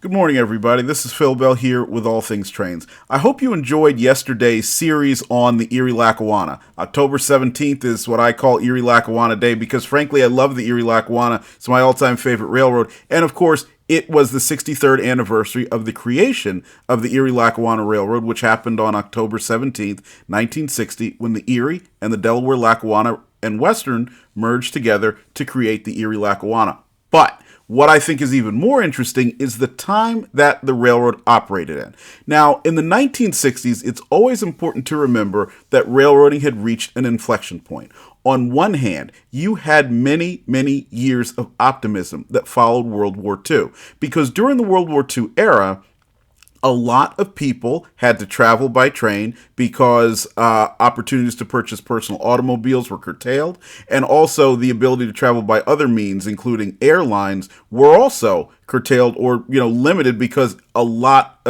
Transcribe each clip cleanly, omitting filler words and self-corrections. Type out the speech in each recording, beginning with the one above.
Good morning, everybody. This is Phil Bell here with All Things Trains. I hope you enjoyed yesterday's series on the Erie Lackawanna. October 17th is what I call Erie Lackawanna Day because, frankly, I love the Erie Lackawanna. It's my all-time favorite railroad. And, of course, it was the 63rd anniversary of the creation of the Erie Lackawanna Railroad, which happened on October 17th, 1960, when the Erie and the Delaware Lackawanna and Western merged together to create the Erie Lackawanna. But what I think is even more interesting is the time that the railroad operated in. Now, in the 1960s, it's always important to remember that railroading had reached an inflection point. On one hand, you had many, many years of optimism that followed World War II, because during the World War II era, a lot of people had to travel by train because opportunities to purchase personal automobiles were curtailed, and also the ability to travel by other means, including airlines, were also curtailed or limited because a lot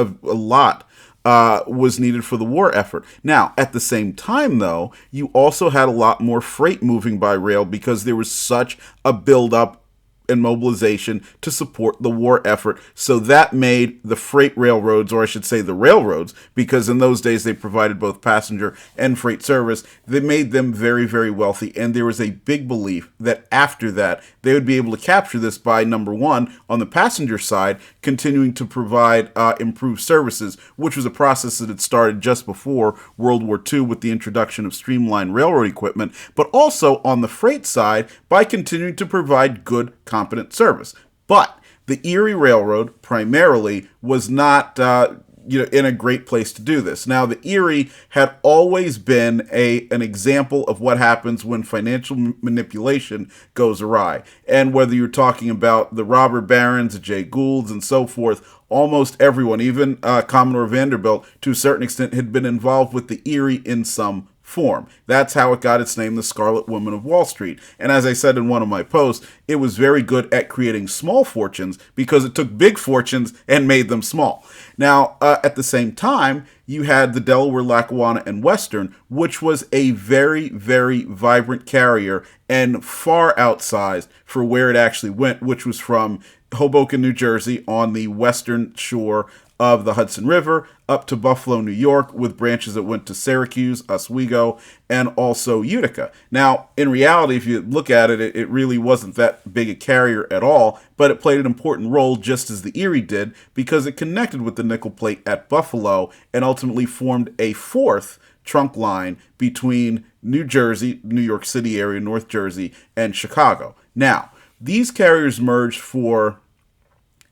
was needed for the war effort. Now, at the same time, though, you also had a lot more freight moving by rail because there was such a buildup and mobilization to support the war effort. So that made the freight railroads, or I should say the railroads, because in those days they provided both passenger and freight service, they made them very, very wealthy. And there was a big belief that after that, they would be able to capture this by, number one, on the passenger side, continuing to provide improved services, which was a process that had started just before World War II with the introduction of streamlined railroad equipment, but also on the freight side by continuing to provide good, competent service. But the Erie Railroad primarily was not in a great place to do this. Now, the Erie had always been an example of what happens when financial manipulation goes awry. And whether you're talking about the robber barons, the Jay Goulds, and so forth, almost everyone, even Commodore Vanderbilt, to a certain extent, had been involved with the Erie in some form. That's how it got its name, the Scarlet Woman of Wall Street. And as I said in one of my posts, it was very good at creating small fortunes because it took big fortunes and made them small. Now, at the same time, you had the Delaware, Lackawanna, and Western, which was a very, very vibrant carrier and far outsized for where it actually went, which was from Hoboken, New Jersey, on the western shore of the Hudson River, up to Buffalo, New York, with branches that went to Syracuse, Oswego, and also Utica. Now, in reality, if you look at it, it really wasn't that big a carrier at all, but it played an important role just as the Erie did because it connected with the nickel plate at Buffalo and ultimately formed a fourth trunk line between New Jersey, New York City area, North Jersey, and Chicago. Now, these carriers merged for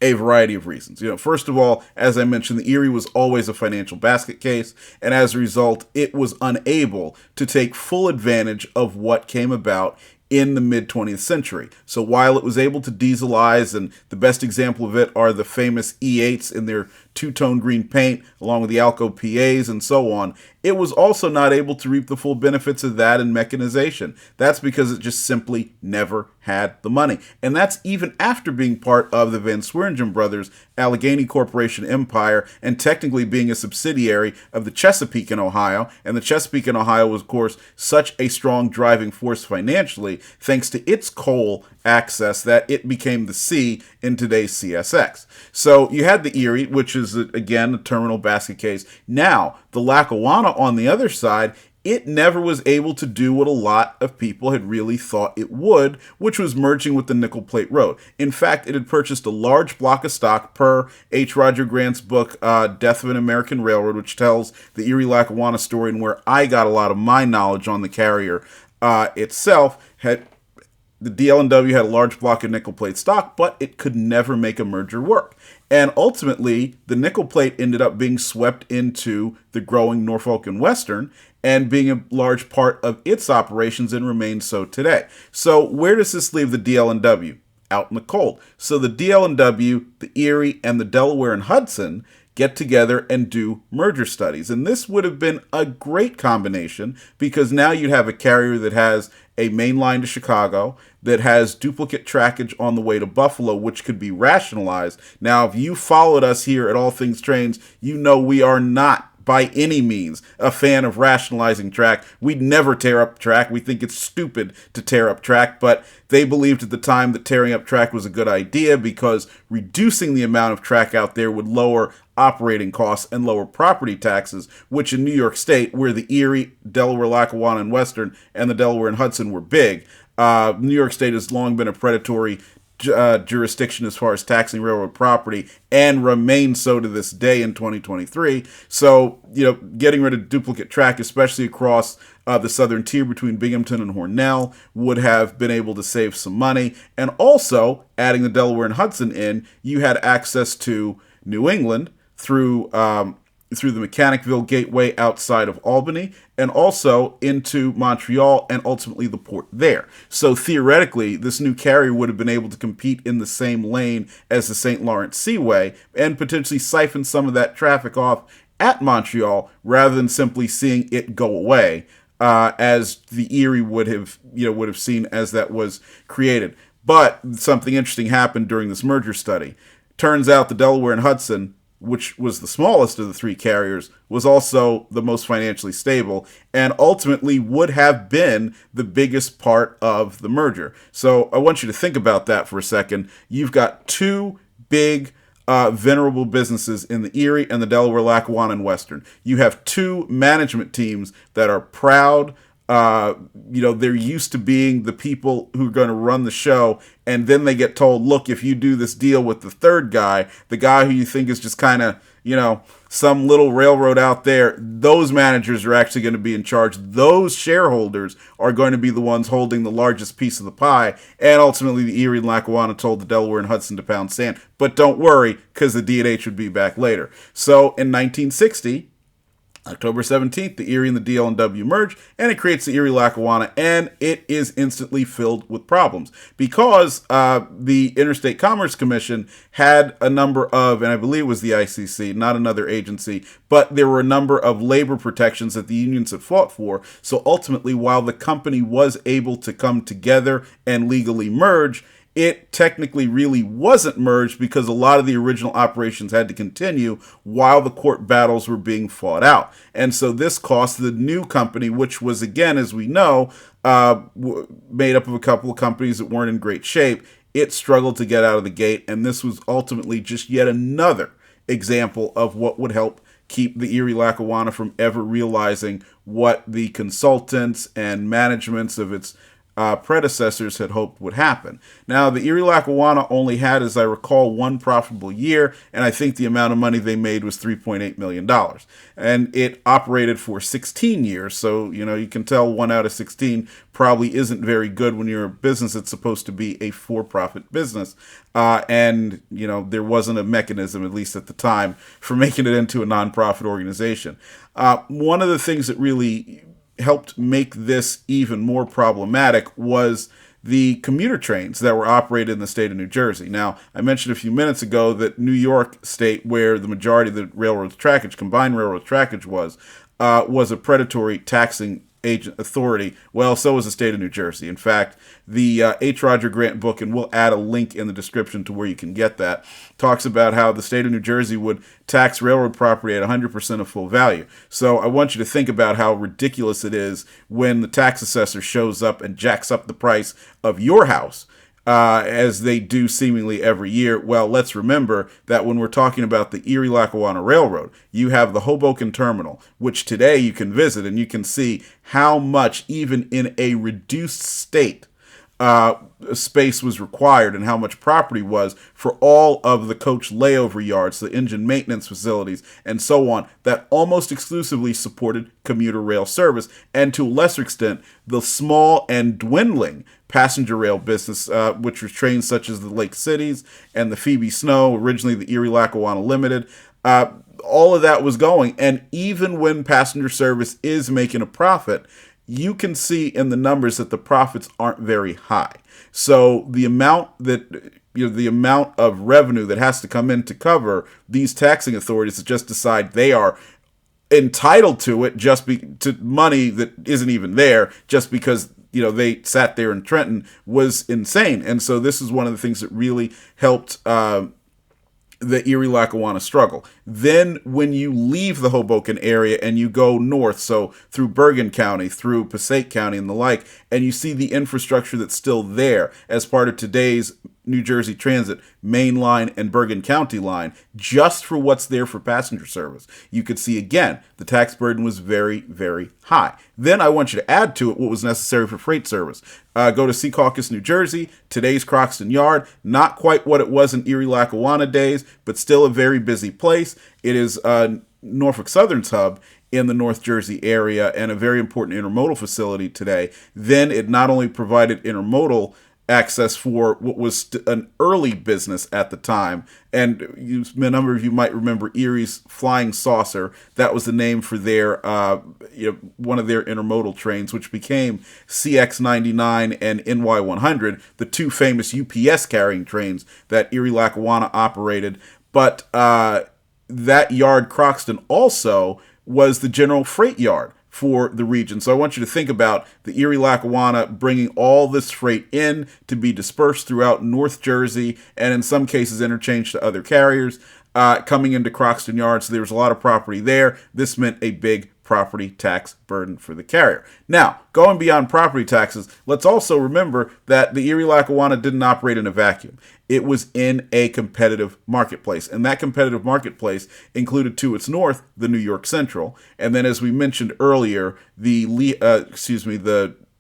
a variety of reasons. First of all, as I mentioned, the Erie was always a financial basket case, and as a result, it was unable to take full advantage of what came about in the mid-20th century. So while it was able to dieselize, and the best example of it are the famous E8s in their two-tone green paint, along with the Alco PAs and so on, it was also not able to reap the full benefits of that in mechanization. That's because it just simply never had the money. And that's even after being part of the Van Sweringen brothers' Allegheny Corporation empire and technically being a subsidiary of the Chesapeake in Ohio. And the Chesapeake in Ohio was, of course, such a strong driving force financially, thanks to its coal access, that it became the C in today's CSX. So you had the Erie, which is, again, a terminal basket case. Now, the Lackawanna, on the other side, it never was able to do what a lot of people had really thought it would, which was merging with the Nickel Plate Road. In fact, it had purchased a large block of stock per H. Roger Grant's book, Death of an American Railroad, which tells the Erie Lackawanna story and where I got a lot of my knowledge on the carrier itself. The DL&W had a large block of nickel plate stock, but it could never make a merger work. And ultimately, the nickel plate ended up being swept into the growing Norfolk and Western and being a large part of its operations and remains so today. So where does this leave the DL&W? Out in the cold. So the DL&W, the Erie, and the Delaware and Hudson get together and do merger studies. And this would have been a great combination because now you'd have a carrier that has a main line to Chicago, that has duplicate trackage on the way to Buffalo, which could be rationalized. Now, if you followed us here at All Things Trains, you know we are not by any means a fan of rationalizing track. We'd never tear up track. We think it's stupid to tear up track, but they believed at the time that tearing up track was a good idea because reducing the amount of track out there would lower operating costs and lower property taxes, which in New York State, where the Erie, Delaware, Lackawanna, and Western, and the Delaware and Hudson were big, New York State has long been a predatory jurisdiction as far as taxing railroad property and remains so to this day in 2023. So, getting rid of duplicate track, especially across the southern tier between Binghamton and Hornell, would have been able to save some money. And also, adding the Delaware and Hudson in, you had access to New England through the Mechanicville Gateway outside of Albany, and also into Montreal and ultimately the port there. So theoretically, this new carrier would have been able to compete in the same lane as the St. Lawrence Seaway and potentially siphon some of that traffic off at Montreal rather than simply seeing it go away, as the Erie would have seen as that was created. But something interesting happened during this merger study. Turns out the Delaware and Hudson, which was the smallest of the three carriers, was also the most financially stable and ultimately would have been the biggest part of the merger. So I want you to think about that for a second. You've got two big venerable businesses in the Erie and the Delaware, Lackawanna, and Western. You have two management teams that are proud. They're used to being the people who are going to run the show, and then they get told, look, if you do this deal with the third guy, the guy who you think is just kind of, some little railroad out there, those managers are actually going to be in charge. Those shareholders are going to be the ones holding the largest piece of the pie, and ultimately the Erie and Lackawanna told the Delaware and Hudson to pound sand. But don't worry, because the D&H would be back later. So in 1960, October 17th, the Erie and the DL&W merge, and it creates the Erie Lackawanna, and it is instantly filled with problems because the Interstate Commerce Commission had a number of, and I believe it was the ICC, not another agency, but there were a number of labor protections that the unions had fought for. So ultimately, while the company was able to come together and legally merge, it technically really wasn't merged because a lot of the original operations had to continue while the court battles were being fought out. And so this cost the new company, which was, again, as we know, made up of a couple of companies that weren't in great shape. It struggled to get out of the gate, and this was ultimately just yet another example of what would help keep the Erie Lackawanna from ever realizing what the consultants and managements of its predecessors had hoped would happen. Now, the Erie Lackawanna only had, as I recall, one profitable year, and I think the amount of money they made was $3.8 million. And it operated for 16 years, so, you can tell 1 out of 16 probably isn't very good when you're a business that's supposed to be a for-profit business. And there wasn't a mechanism, at least at the time, for making it into a nonprofit organization. One of the things that really helped make this even more problematic was the commuter trains that were operated in the state of New Jersey. Now, I mentioned a few minutes ago that New York State, where the majority of the railroad trackage, combined railroad trackage was a predatory taxing authority. Well, so is the state of New Jersey. In fact, the H. Roger Grant book, and we'll add a link in the description to where you can get that, talks about how the state of New Jersey would tax railroad property at 100% of full value. So I want you to think about how ridiculous it is when the tax assessor shows up and jacks up the price of your house, as they do seemingly every year. Well, let's remember that when we're talking about the Erie Lackawanna Railroad, you have the Hoboken Terminal, which today you can visit and you can see how much, even in a reduced state, space was required and how much property was for all of the coach layover yards, the engine maintenance facilities, and so on, that almost exclusively supported commuter rail service, and to a lesser extent, the small and dwindling passenger rail business, which was trains such as the Lake Cities and the Phoebe Snow, originally the Erie Lackawanna Limited. All of that was going, and even when passenger service is making a profit, you can see in the numbers that the profits aren't very high. So the amount of revenue that has to come in to cover these taxing authorities that just decide they are entitled to it, to money that isn't even there, just because they sat there in Trenton, was insane. And so this is one of the things that really helped the Erie Lackawanna struggle. Then when you leave the Hoboken area and you go north, so through Bergen County, through Passaic County and the like, and you see the infrastructure that's still there as part of today's New Jersey Transit Main Line and Bergen County line, just for what's there for passenger service, you could see again the tax burden was very, very high. Then I want you to add to it what was necessary for freight service. Go to Secaucus, New Jersey, today's Croxton Yard, not quite what it was in Erie Lackawanna days, but still a very busy place. It is Norfolk Southern's hub in the North Jersey area and a very important intermodal facility today. Then it not only provided intermodal access for what was an early business at the time. And a number of you might remember Erie's Flying Saucer. That was the name for their one of their intermodal trains, which became CX-99 and NY-100, the two famous UPS carrying trains that Erie Lackawanna operated. But that yard, Croxton, also was the general freight yard for the region. So I want you to think about the Erie Lackawanna bringing all this freight in to be dispersed throughout North Jersey and in some cases interchanged to other carriers coming into Croxton Yard. So there was a lot of property there. This meant a big property tax burden for the carrier. Now, going beyond property taxes, let's also remember that the Erie Lackawanna didn't operate in a vacuum. It was in a competitive marketplace, and that competitive marketplace included to its north the New York Central, and then as we mentioned earlier, the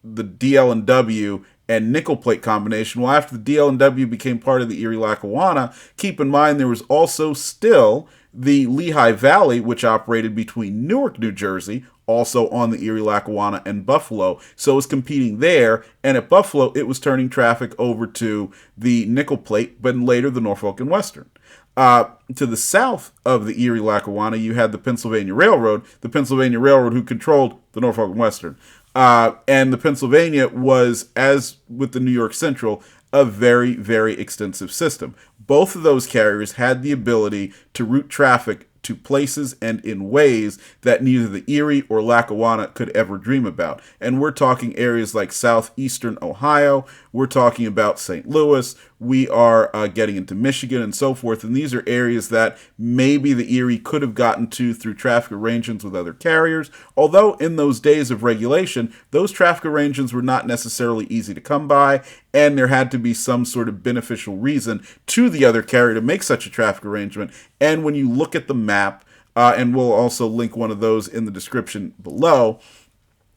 DL&W and nickel plate combination. Well, after the DL&W became part of the Erie Lackawanna, keep in mind there was also still the Lehigh Valley, which operated between Newark, New Jersey, also on the Erie Lackawanna, and Buffalo. So it was competing there, and at Buffalo, it was turning traffic over to the nickel plate, but later the Norfolk and Western. To the south of the Erie Lackawanna, you had the Pennsylvania Railroad, who controlled the Norfolk and Western. And the Pennsylvania was, as with the New York Central, a very, very extensive system. Both of those carriers had the ability to route traffic to places and in ways that neither the Erie or Lackawanna could ever dream about. And we're talking areas like southeastern Ohio, we're talking about St. Louis, we are getting into Michigan and so forth, and these are areas that maybe the Erie could have gotten to through traffic arrangements with other carriers, although in those days of regulation, those traffic arrangements were not necessarily easy to come by, and there had to be some sort of beneficial reason to the other carrier to make such a traffic arrangement. And when you look at the map, and we'll also link one of those in the description below,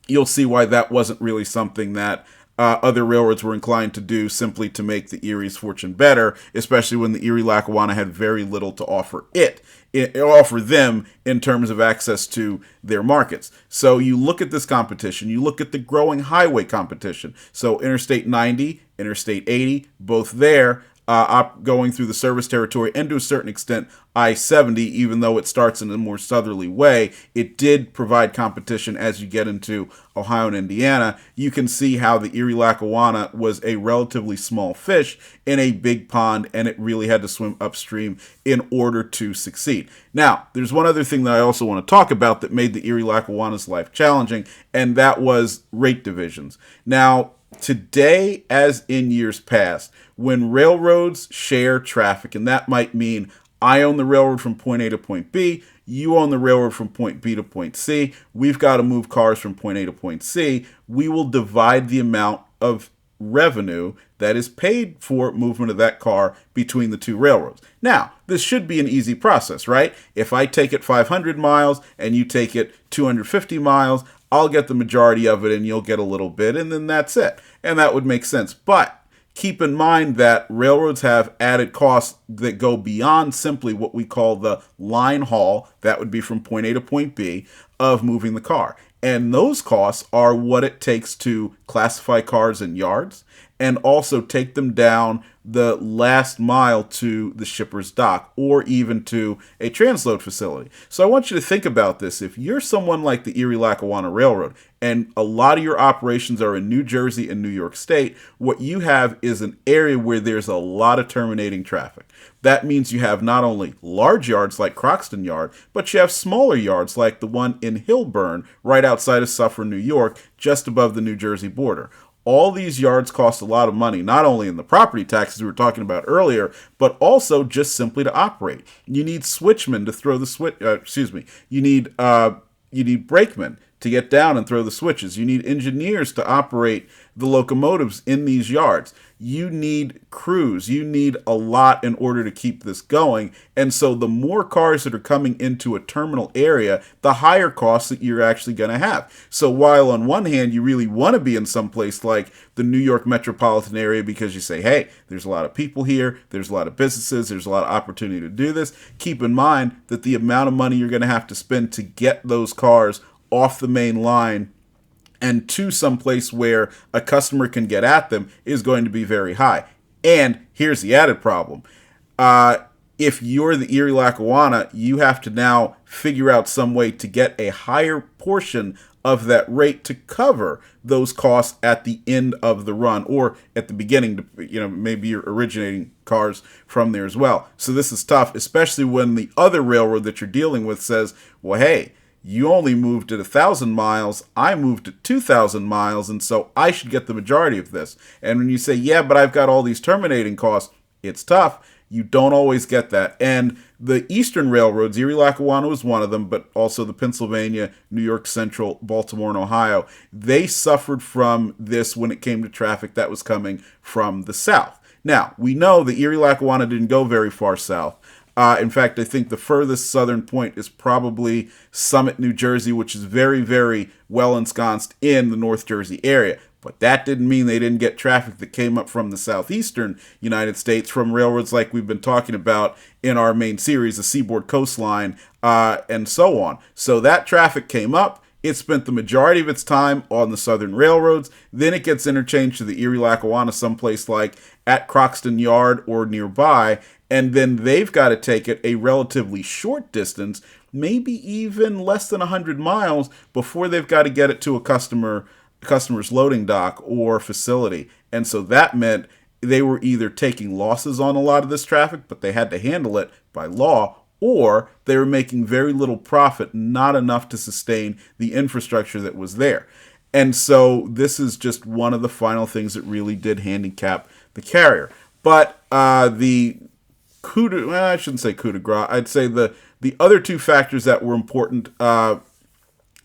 you'll see why that wasn't really something that other railroads were inclined to do simply to make the Erie's fortune better, especially when the Erie Lackawanna had very little to offer offer them in terms of access to their markets. So you look at this competition, you look at the growing highway competition. So Interstate 90, Interstate 80, both there, going through the service territory, and to a certain extent I-70, even though it starts in a more southerly way, it did provide competition as you get into Ohio and Indiana. You can see how the Erie Lackawanna was a relatively small fish in a big pond, and it really had to swim upstream in order to succeed. Now, there's one other thing that I also want to talk about that made the Erie Lackawanna's life challenging, and that was rate divisions. Now, today, as in years past, when railroads share traffic, and that might mean I own the railroad from point A to point B, you own the railroad from point B to point C, we've got to move cars from point A to point C, we will divide the amount of revenue that is paid for movement of that car between the two railroads. Now, this should be an easy process, right? If I take it 500 miles and you take it 250 miles, I'll get the majority of it and you'll get a little bit, and then that's it. And that would make sense. But keep in mind that railroads have added costs that go beyond simply what we call the line haul, that would be from point A to point B, of moving the car. And those costs are what it takes to classify cars in yards and also take them down the last mile to the shipper's dock or even to a transload facility. So I want you to think about this. If you're someone like the Erie Lackawanna Railroad and a lot of your operations are in New Jersey and New York State, what you have is an area where there's a lot of terminating traffic. That means you have not only large yards like Croxton Yard, but you have smaller yards like the one in Hillburn, right outside of Suffern, New York, just above the New Jersey border. All these yards cost a lot of money, not only in the property taxes we were talking about earlier, but also just simply to operate. You need switchmen to throw the switch. You need brakemen to get down and throw the switches. You need engineers to operate the locomotives in these yards. You need crews. You need a lot in order to keep this going. And so the more cars that are coming into a terminal area, the higher costs that you're actually going to have. So while on one hand, you really want to be in some place like the New York metropolitan area because you say, hey, there's a lot of people here, there's a lot of businesses, there's a lot of opportunity to do this. Keep in mind that the amount of money you're going to have to spend to get those cars off the main line and to some place where a customer can get at them is going to be very high. And here's the added problem. If you're the Erie Lackawanna, you have to now figure out some way to get a higher portion of that rate to cover those costs at the end of the run or at the beginning. Maybe you're originating cars from there as well. So this is tough, especially when the other railroad that you're dealing with says, well, hey, you only moved at 1,000 miles, I moved at 2,000 miles, and so I should get the majority of this. And when you say, yeah, but I've got all these terminating costs, it's tough. You don't always get that. And the eastern railroads, Erie Lackawanna was one of them, but also the Pennsylvania, New York Central, Baltimore, and Ohio, they suffered from this when it came to traffic that was coming from the south. Now, we know the Erie Lackawanna didn't go very far south. In fact, I think the furthest southern point is probably Summit, New Jersey, which is very, very well ensconced in the North Jersey area. But that didn't mean they didn't get traffic that came up from the southeastern United States from railroads like we've been talking about in our main series, the Seaboard Coastline, and so on. So that traffic came up. It spent the majority of its time on the southern railroads. Then it gets interchanged to the Erie Lackawanna someplace like at Croxton Yard or nearby. And then they've got to take it a relatively short distance, maybe even less than 100 miles before they've got to get it to a customer's loading dock or facility. And so that meant they were either taking losses on a lot of this traffic, but they had to handle it by law, or they were making very little profit, not enough to sustain the infrastructure that was there. And so this is just one of the final things that really did handicap the carrier. But I shouldn't say coup de grace. I'd say the other two factors that were important, the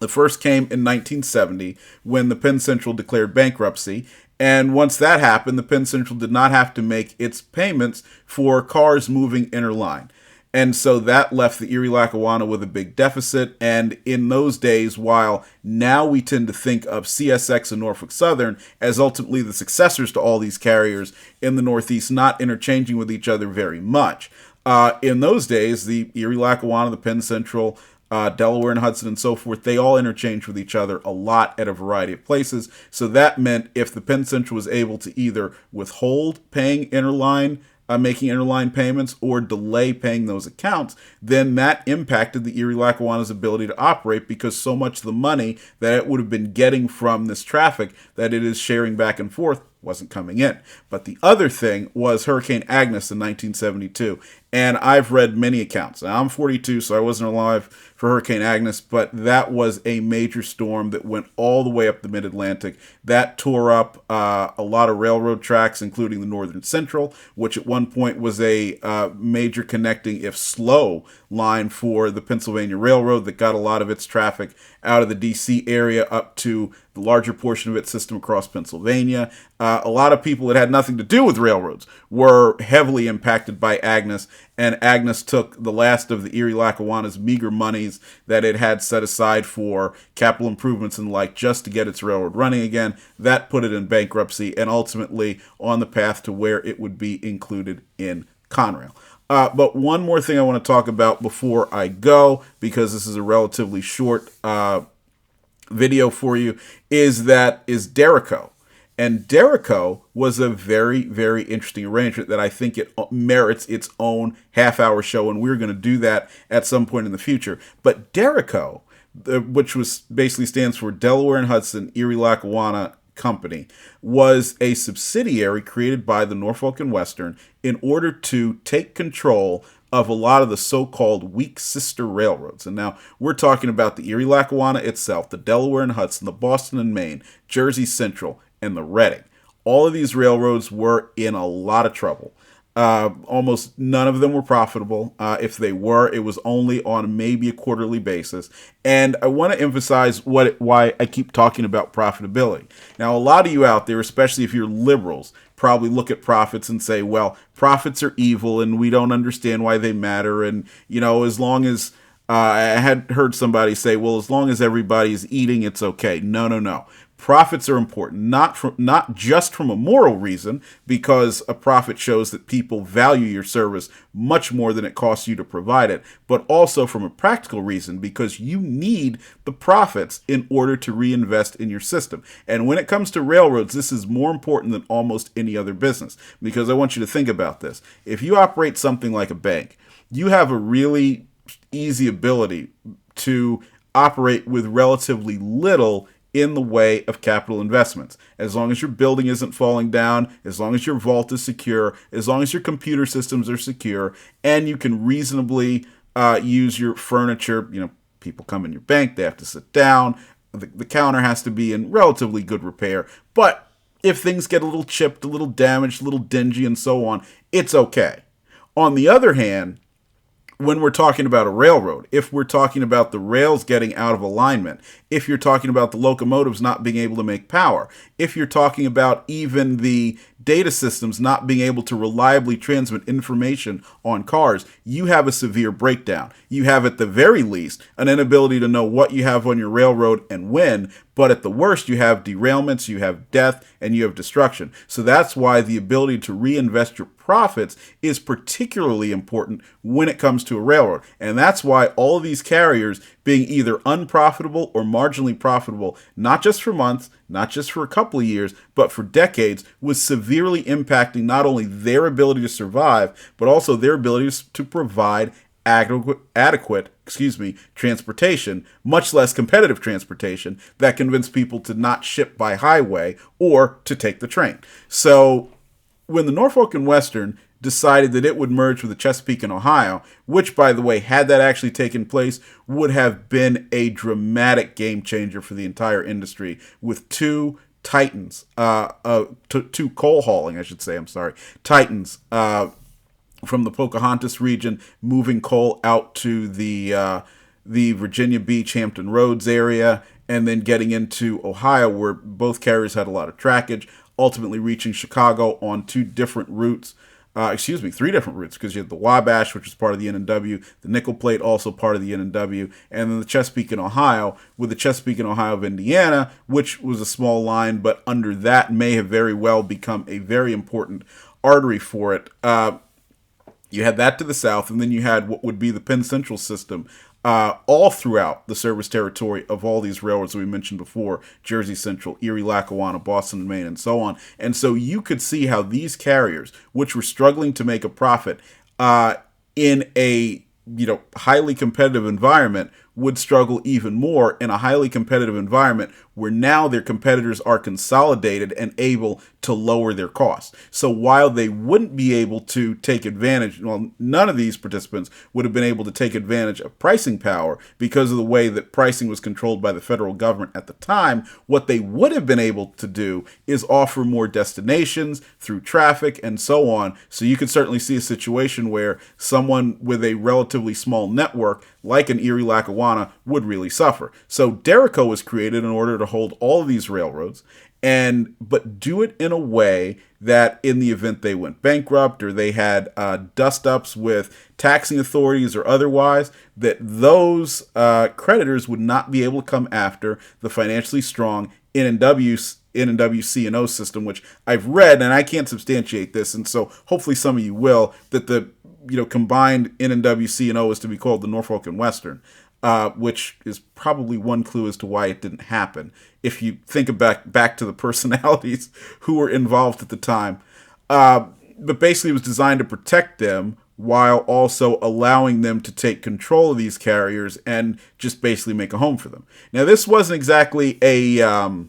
first came in 1970 when the Penn Central declared bankruptcy. And once that happened, the Penn Central did not have to make its payments for cars moving interline. And so that left the Erie Lackawanna with a big deficit. And in those days, while now we tend to think of CSX and Norfolk Southern as ultimately the successors to all these carriers in the Northeast, not interchanging with each other very much. In those days, the Erie Lackawanna, the Penn Central, Delaware and Hudson and so forth, they all interchanged with each other a lot at a variety of places. So that meant if the Penn Central was able to either withhold paying making interline payments or delay paying those accounts, then that impacted the Erie Lackawanna's ability to operate because so much of the money that it would have been getting from this traffic that it is sharing back and forth wasn't coming in. But the other thing was Hurricane Agnes in 1972. And I've read many accounts. Now, I'm 42, so I wasn't alive for Hurricane Agnes, but that was a major storm that went all the way up the mid-Atlantic. That tore up a lot of railroad tracks, including the Northern Central, which at one point was a major connecting, if slow, line for the Pennsylvania Railroad that got a lot of its traffic out of the D.C. area up to the larger portion of its system across Pennsylvania. A lot of people that had nothing to do with railroads were heavily impacted by Agnes, and Agnes took the last of the Erie Lackawanna's meager monies that it had set aside for capital improvements and the like just to get its railroad running again. That put it in bankruptcy and ultimately on the path to where it would be included in Conrail. But one more thing I want to talk about before I go, because this is a relatively short video for you, is Derico. And Derico was a very, very interesting arrangement that I think it merits its own half-hour show, and we're going to do that at some point in the future. But Derico, which was basically stands for Delaware and Hudson Erie Lackawanna Company, was a subsidiary created by the Norfolk and Western in order to take control of a lot of the so-called weak sister railroads. And now we're talking about the Erie Lackawanna itself, the Delaware and Hudson, the Boston and Maine, Jersey Central, and the Reading. All of these railroads were in a lot of trouble. Almost none of them were profitable. If they were, it was only on maybe a quarterly basis. And I want to emphasize why I keep talking about profitability. Now, a lot of you out there, especially if you're liberals, probably look at profits and say, well, profits are evil and we don't understand why they matter. And, as long as I had heard somebody say, well, as long as everybody's eating, it's okay. No, no, no. Profits are important, not just from a moral reason, because a profit shows that people value your service much more than it costs you to provide it, but also from a practical reason, because you need the profits in order to reinvest in your system. And when it comes to railroads, this is more important than almost any other business, because I want you to think about this. If you operate something like a bank, you have a really easy ability to operate with relatively little in the way of capital investments. As long as your building isn't falling down, as long as your vault is secure, as long as your computer systems are secure, and you can reasonably use your furniture. People come in your bank, they have to sit down, the counter has to be in relatively good repair. But if things get a little chipped, a little damaged, a little dingy, and so on, it's okay. On the other hand, when we're talking about a railroad, if we're talking about the rails getting out of alignment, if you're talking about the locomotives not being able to make power, if you're talking about even the data systems not being able to reliably transmit information on cars, you have a severe breakdown. You have, at the very least, an inability to know what you have on your railroad and when, but at the worst, you have derailments, you have death, and you have destruction. So that's why the ability to reinvest your profits is particularly important when it comes to a railroad. And that's why all of these carriers being either unprofitable or marginally profitable, not just for months, not just for a couple of years, but for decades, was severely impacting not only their ability to survive, but also their ability to provide adequate transportation, much less competitive transportation that convinced people to not ship by highway or to take the train. So when the Norfolk and Western decided that it would merge with the Chesapeake and Ohio, which, by the way, had that actually taken place, would have been a dramatic game changer for the entire industry, with two titans, two coal hauling, titans, from the Pocahontas region, moving coal out to the Virginia Beach, Hampton Roads area, and then getting into Ohio, where both carriers had a lot of trackage, ultimately reaching Chicago on three different routes, because you had the Wabash, which was part of the N&W, the Nickel Plate, also part of the N&W, and then the Chesapeake and Ohio, with the Chesapeake and Ohio of Indiana, which was a small line, but under that may have very well become a very important artery for it. You had that to the south, and then you had what would be the Penn Central system, all throughout the service territory of all these railroads that we mentioned before: Jersey Central, Erie, Lackawanna, Boston, and Maine, and so on. And so you could see how these carriers, which were struggling to make a profit in a highly competitive environment, would struggle even more in a highly competitive environment where now their competitors are consolidated and able to lower their costs. So while they wouldn't be able to take advantage, none of these participants would have been able to take advantage of pricing power because of the way that pricing was controlled by the federal government at the time. What they would have been able to do is offer more destinations through traffic and so on. So you could certainly see a situation where someone with a relatively small network, like an Erie Lackawanna, would really suffer. So Derico was created in order to hold all of these railroads, but do it in a way that in the event they went bankrupt or they had dust-ups with taxing authorities or otherwise, that those creditors would not be able to come after the financially strong N&W C&O system, which I've read, and I can't substantiate this, and so hopefully some of you will, that the combined N&W C&O is to be called the Norfolk and Western, which is probably one clue as to why it didn't happen, if you think back to the personalities who were involved at the time. But basically it was designed to protect them while also allowing them to take control of these carriers and just basically make a home for them. Now, this wasn't exactly the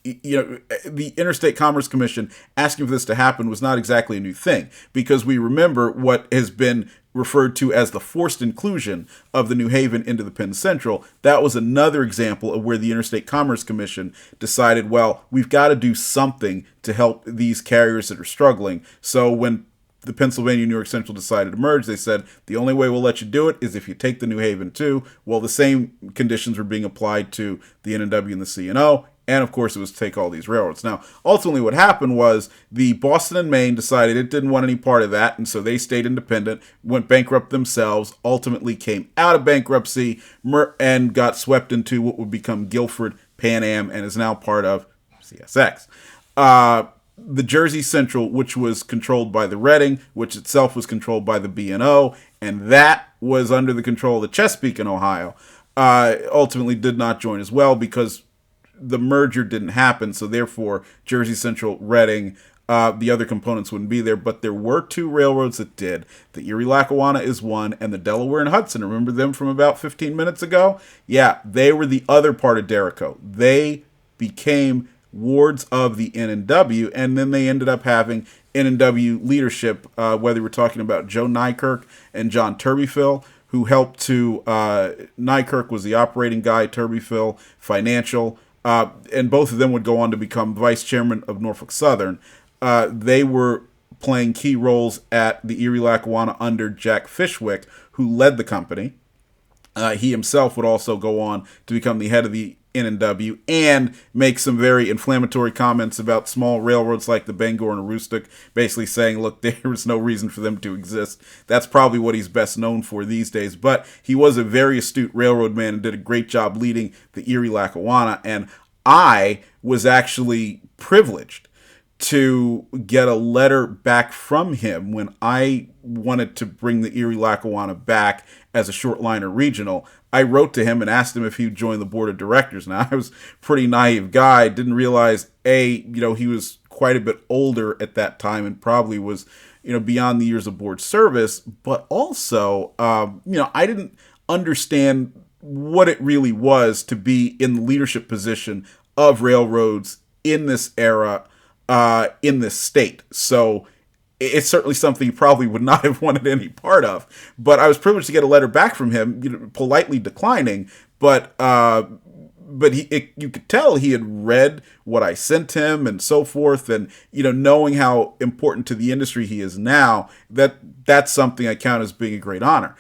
Interstate Commerce Commission asking for this to happen was not exactly a new thing, because we remember what has been referred to as the forced inclusion of the New Haven into the Penn Central, that was another example of where the Interstate Commerce Commission decided, well, we've got to do something to help these carriers that are struggling. So when the Pennsylvania New York Central decided to merge, they said, the only way we'll let you do it is if you take the New Haven too. Well, the same conditions were being applied to the N&W and the C&O, and of course it was to take all these railroads. Now, ultimately what happened was the Boston and Maine decided it didn't want any part of that, and so they stayed independent, went bankrupt themselves, ultimately came out of bankruptcy, and got swept into what would become Guilford, Pan Am, and is now part of CSX. The Jersey Central, which was controlled by the Reading, which itself was controlled by the B&O, and that was under the control of the Chesapeake in Ohio, ultimately did not join as well because the merger didn't happen. So therefore, Jersey Central, Reading, the other components wouldn't be there. But there were two railroads that did. The Erie Lackawanna is one, and the Delaware and Hudson. Remember them from about 15 minutes ago? Yeah, they were the other part of Derico. They became wards of the N&W, and then they ended up having N&W leadership, whether we're talking about Joe Nykirk and John Turbyfill, who helped to, Nykirk was the operating guy, Turbyfill, financial, and both of them would go on to become vice chairman of Norfolk Southern. They were playing key roles at the Erie Lackawanna under Jack Fishwick, who led the company. He himself would also go on to become the head of the N&W and make some very inflammatory comments about small railroads like the Bangor and Aroostook, basically saying, look, there was no reason for them to exist. That's probably what he's best known for these days. But he was a very astute railroad man and did a great job leading the Erie Lackawanna. And I was actually privileged to get a letter back from him when I wanted to bring the Erie Lackawanna back as a shortliner regional. I wrote to him and asked him if he would join the board of directors. Now, I was a pretty naive guy, didn't realize, he was quite a bit older at that time and probably was, beyond the years of board service, but also, I didn't understand what it really was to be in the leadership position of railroads in this era, in this state. So it's certainly something he probably would not have wanted any part of. But I was privileged to get a letter back from him, politely declining. But you could tell he had read what I sent him and so forth. And, knowing how important to the industry he is now, that's something I count as being a great honor.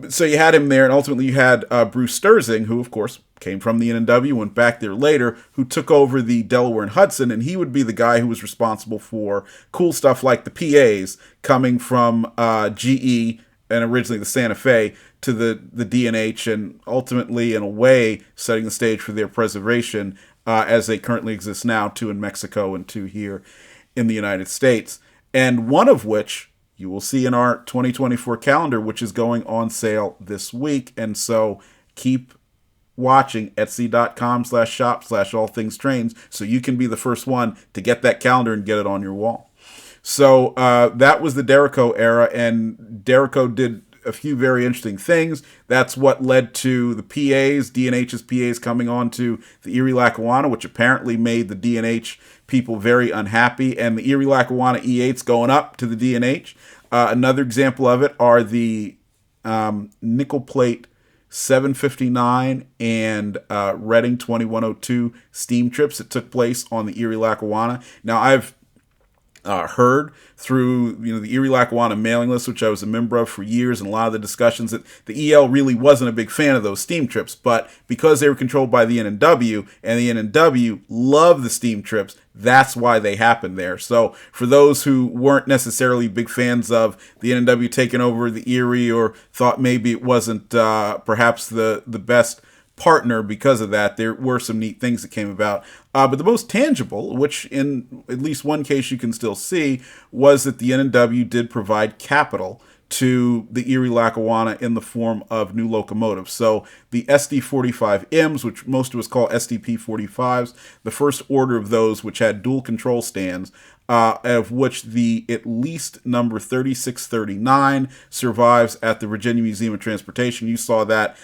So you had him there, and ultimately you had Bruce Sturzing, who, of course, came from the N&W, went back there later, who took over the Delaware and Hudson, and he would be the guy who was responsible for cool stuff like the PAs coming from GE and originally the Santa Fe to the D&H, and ultimately, in a way, setting the stage for their preservation as they currently exist now, two in Mexico and two here in the United States, and one of which you will see in our 2024 calendar, which is going on sale this week. And so keep watching etsy.com/shop/allthingstrains so you can be the first one to get that calendar and get it on your wall. So that was the Derico era, and Derico did a few very interesting things. That's what led to the PAs, D&H's PAs coming on to the Erie Lackawanna, which apparently made the D&H people very unhappy, and the Erie Lackawanna E8s going up to the D&H. Another example of it are the nickel plate 759 and Reading 2102 steam trips that took place on the Erie Lackawanna. Now, I've heard through the Erie Lackawanna mailing list, which I was a member of for years, and a lot of the discussions that the EL really wasn't a big fan of those steam trips, but because they were controlled by the N&W, and the N&W loved the steam trips, that's why they happened there. So for those who weren't necessarily big fans of the N&W taking over the Erie, or thought maybe it wasn't perhaps the best partner because of that, there were some neat things that came about. But the most tangible, which in at least one case you can still see, was that the N&W did provide capital to the Erie Lackawanna in the form of new locomotives. So the SD45Ms, which most of us call SDP45s, the first order of those, which had dual control stands, of which the at least number 3639 survives at the Virginia Museum of Transportation. You saw that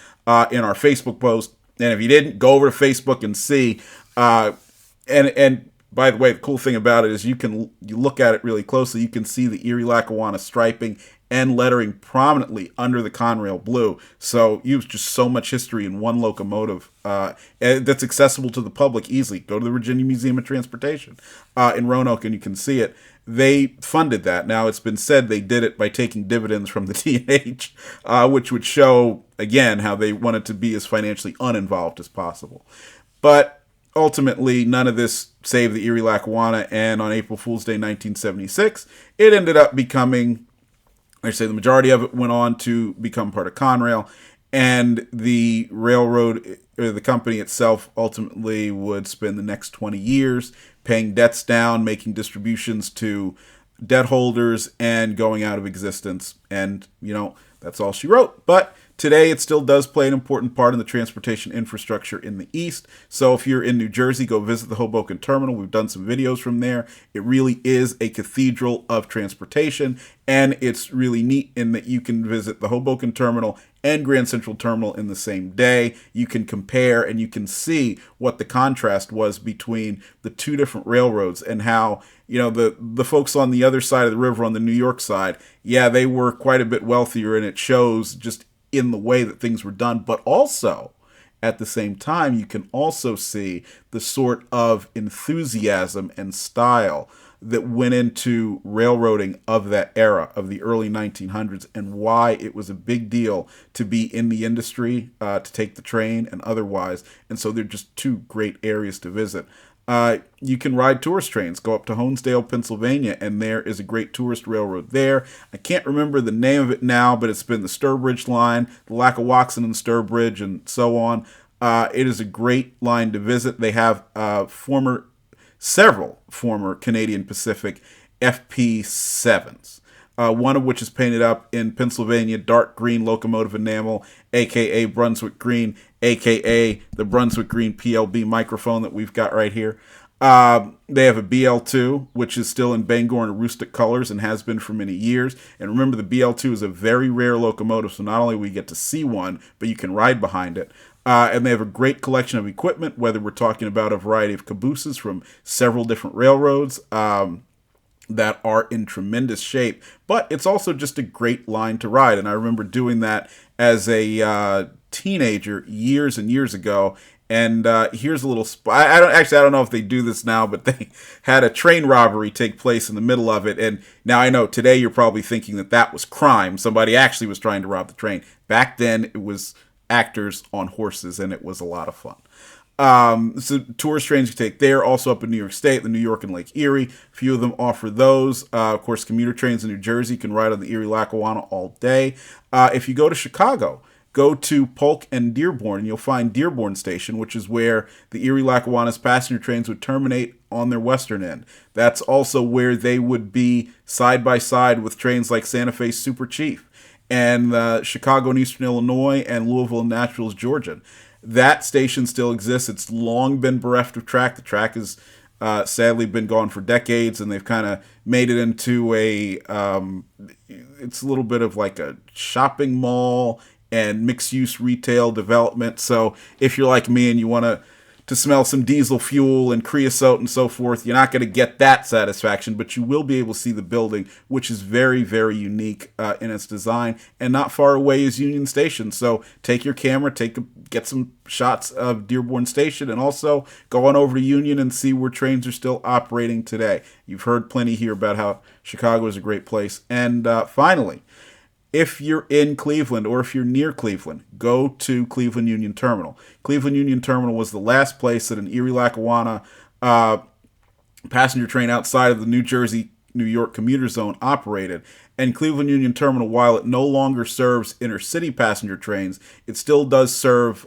in our Facebook post, and if you didn't, go over to Facebook and see. And by the way, the cool thing about it is you look at it really closely. You can see the Erie Lackawanna striping and lettering prominently under the Conrail blue. So you have just so much history in one locomotive that's accessible to the public easily. Go to the Virginia Museum of Transportation in Roanoke and you can see it. They funded that. Now, it's been said they did it by taking dividends from the T&H, which would show, again, how they wanted to be as financially uninvolved as possible. But ultimately, none of this saved the Erie Lackawanna, and on April Fool's Day 1976, it ended up becoming, I say the majority of it went on to become part of Conrail, and the railroad, or the company itself, ultimately would spend the next 20 years paying debts down, making distributions to debt holders, and going out of existence. And, that's all she wrote. But today it still does play an important part in the transportation infrastructure in the East. So if you're in New Jersey, go visit the Hoboken Terminal. We've done some videos from there. It really is a cathedral of transportation, and it's really neat in that you can visit the Hoboken Terminal and Grand Central Terminal in the same day. You can compare and you can see what the contrast was between the two different railroads and how, the folks on the other side of the river, on the New York side, yeah, they were quite a bit wealthier, and it shows just in the way that things were done. But also, at the same time, you can also see the sort of enthusiasm and style that went into railroading of that era, of the early 1900s, and why it was a big deal to be in the industry, to take the train and otherwise. And so they're just two great areas to visit. You can ride tourist trains. Go up to Honesdale, Pennsylvania, and there is a great tourist railroad there. I can't remember the name of it now, but it's been the Sturbridge line, the Lackawaxen and Sturbridge, and so on. It is a great line to visit. They have several former Canadian Pacific FP7s. One of which is painted up in Pennsylvania dark green locomotive enamel, aka Brunswick Green, aka the Brunswick Green PLB microphone that we've got right here. They have a BL2, which is still in Bangor and rustic colors and has been for many years. And remember, the BL2 is a very rare locomotive, so not only will you get to see one, but you can ride behind it. And they have a great collection of equipment, whether we're talking about a variety of cabooses from several different railroads, that are in tremendous shape, but it's also just a great line to ride. And I remember doing that as a teenager years and years ago. And here's a little I don't know if they do this now, but they had a train robbery take place in the middle of it. And now I know today you're probably thinking that was crime. Somebody actually was trying to rob the train. Back then it was actors on horses, and it was a lot of fun. So tourist trains you take there, also up in New York State, the New York and Lake Erie. A few of them offer those. Of course, commuter trains in New Jersey can ride on the Erie Lackawanna all day. If you go to Chicago, go to Polk and Dearborn, and you'll find Dearborn Station, which is where the Erie Lackawanna's passenger trains would terminate on their western end. That's also where they would be side by side with trains like Santa Fe Super Chief and Chicago and Eastern Illinois and Louisville and Nashville's Georgian. That station still exists. It's long been bereft of track. The track has sadly been gone for decades, and they've kind of made it into it's a little bit of like a shopping mall and mixed-use retail development. So if you're like me and you want to smell some diesel fuel and creosote and so forth, you're not going to get that satisfaction, but you will be able to see the building, which is very, very unique in its design, and not far away is Union Station. So take your camera, get some shots of Dearborn Station, and also go on over to Union and see where trains are still operating today. You've heard plenty here about how Chicago is a great place. And finally, if you're in Cleveland or if you're near Cleveland, go to Cleveland Union Terminal. Cleveland Union Terminal was the last place that an Erie Lackawanna passenger train outside of the New Jersey-New York commuter zone operated. And Cleveland Union Terminal, while it no longer serves intercity passenger trains, it still does serve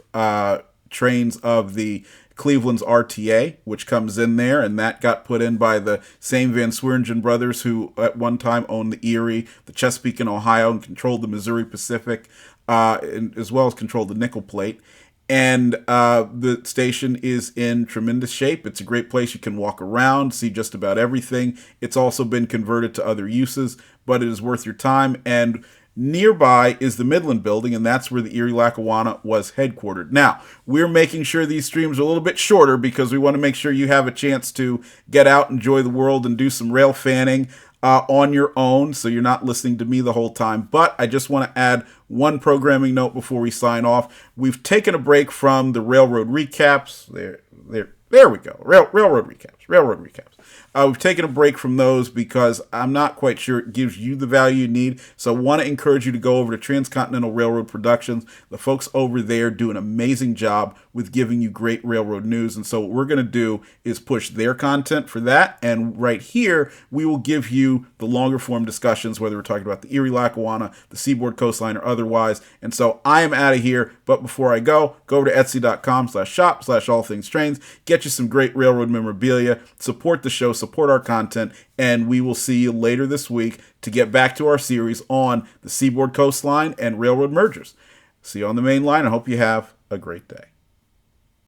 trains of the Cleveland's RTA, which comes in there, and that got put in by the same Van Sweringen brothers who at one time owned the Erie, the Chesapeake and Ohio, and controlled the Missouri Pacific, as well as controlled the Nickel Plate. And the station is in tremendous shape. It's a great place. You can walk around, see just about everything. It's also been converted to other uses, but it is worth your time. And nearby is the Midland Building, and that's where the Erie Lackawanna was headquartered. Now, we're making sure these streams are a little bit shorter because we want to make sure you have a chance to get out, enjoy the world, and do some rail fanning. on your own, so you're not listening to me the whole time. But I just want to add one programming note before we sign off. We've taken a break from the railroad recaps. There we go. Railroad recaps. We've taken a break from those because I'm not quite sure it gives you the value you need. So I want to encourage you to go over to Transcontinental Railroad Productions. The folks over there do an amazing job with giving you great railroad news. And so what we're going to do is push their content for that. And right here, we will give you the longer form discussions, whether we're talking about the Erie Lackawanna, the Seaboard Coastline, or otherwise. And so I am out of here. But before I go over to etsy.com/shop/all-things-trains. Get you some great railroad memorabilia. Support the show, support our content, and we will see you later this week to get back to our series on the Seaboard Coastline and railroad mergers. See you on the main line. I hope you have a great day.